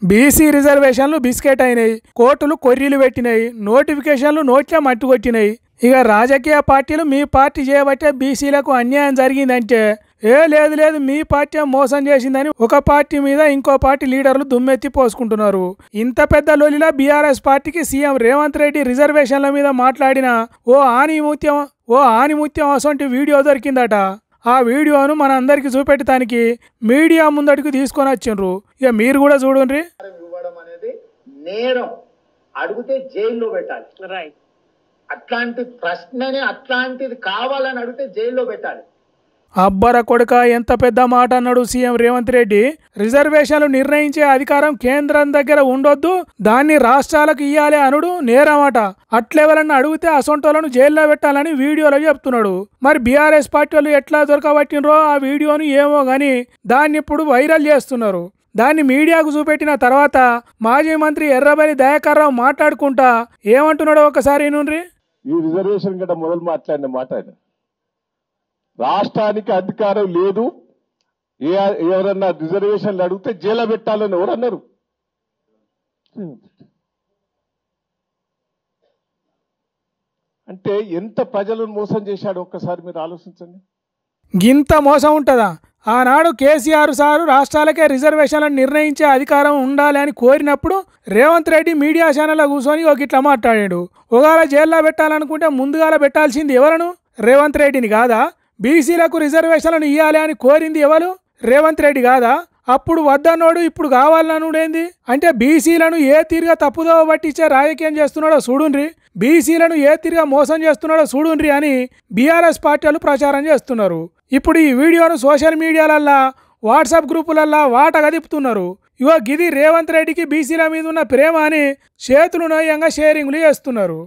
BC రిజర్వేషన్లు biscuit అయినాయి, కోర్టులు కొర్రీలు పెట్టినాయి, నోటిఫికేషన్లు నోట్లే మట్టు కొట్టినాయి. ఇక రాజకీయ పార్టీలు మీ పార్టీ చేయబట్టే బీసీలకు అన్యాయం జరిగిందంటే లేదు మీ పార్టీ మోసం చేసిందని ఒక పార్టీ మీద ఇంకో పార్టీ లీడర్లు దుమ్మెత్తి పోసుకుంటున్నారు. ఇంత పెద్ద లొలిలా బీఆర్ఎస్ పార్టీకి సీఎం రేవంత్ రెడ్డి రిజర్వేషన్ల మీద మాట్లాడిన ఓ ఆనిముత్యం అసొంటి వీడియో దొరికిందట. ఆ వీడియోను మన అందరికి చూపెట్టడానికి మీడియా ముందటికి తీసుకొని వచ్చిండ్రు. ఇక మీరు కూడా చూడండి. ఇవ్వడం అనేది నేరం, అడిగితే జైల్లో పెట్టాలి. రైట్, అట్లాంటి ప్రశ్నని అట్లాంటిది కావాలని అడిగితే జైల్లో పెట్టాలి. అబ్బర కొడుక, ఎంత పెద్ద మాట అన్నాడు సీఎం రేవంత్ రెడ్డి. రిజర్వేషన్లు నిర్ణయించే అధికారం కేంద్రం దగ్గర ఉండొద్దు, దాన్ని రాష్ట్రాలకు ఇయ్యాలి అనుడు నేరమాట. అట్లెవరన్నా అడిగితే అసొంటోలను జైల్లో పెట్టాలని వీడియోలో చెప్తున్నాడు. మరి బీఆర్ఎస్ పార్టీ వాళ్ళు ఎట్లా దొరకబట్టినరో ఆ వీడియోను ఏమో గాని దాన్ని ఇప్పుడు వైరల్ చేస్తున్నారు. దాన్ని మీడియాకు చూపెట్టిన తర్వాత మాజీ మంత్రి ఎర్రబెల్లి దయాకర్ రావు మాట్లాడుకుంటా ఏమంటున్నాడో ఒకసారి నుండి. ఈ రిజర్వేషన్ గట్ట మొదలు మాట్లాడిన మాట, రాష్ట్రానికి అధికారం లేదు, ఎవరన్నా రిజర్వేషన్లు అడిగితే జైలు పెట్టాలని ఎవరన్నారు? అంటే ఎంత ప్రజలను మోసం చేశాడు ఒక్కసారి మీరు ఆలోచించండి. గింత మోసం ఉంటుందా? ఆనాడు కేసీఆర్ సారు రాష్ట్రాలకే రిజర్వేషన్లను నిర్ణయించే అధికారం ఉండాలి అని కోరినప్పుడు రేవంత్ రెడ్డి మీడియా ఛానల్లో కూర్చొని ఒక ఇట్లా మాట్లాడాడు. ఒకవేళ జైల్లో పెట్టాలనుకుంటే ముందుగాల పెట్టాల్సింది ఎవరను? రేవంత్ రెడ్డిని కాదా? బీసీలకు రిజర్వేషన్లను ఇవ్వాలి అని కోరింది ఎవరు? రేవంత్ రెడ్డి కాదా? అప్పుడు వద్దన్నోడు ఇప్పుడు కావాలనుడేంది? అంటే బీసీలను ఏ తీరుగా తప్పుదోవ పట్టించే రాజకీయం చేస్తున్నాడో చూడుండ్రి, బీసీలను ఏ తీరుగా మోసం చేస్తున్నాడో చూడుండ్రి అని బీఆర్ఎస్ పార్టీలు ప్రచారం చేస్తున్నారు. ఇప్పుడు ఈ వీడియోను సోషల్ మీడియాలల్లా, వాట్సాప్ గ్రూపులల్లా వాట గదిపుతున్నారు. ఇవో గిది రేవంత్ రెడ్డికి బీసీల మీద ఉన్న ప్రేమ అని చేతులు నోయంగా షేరింగ్లు చేస్తున్నారు.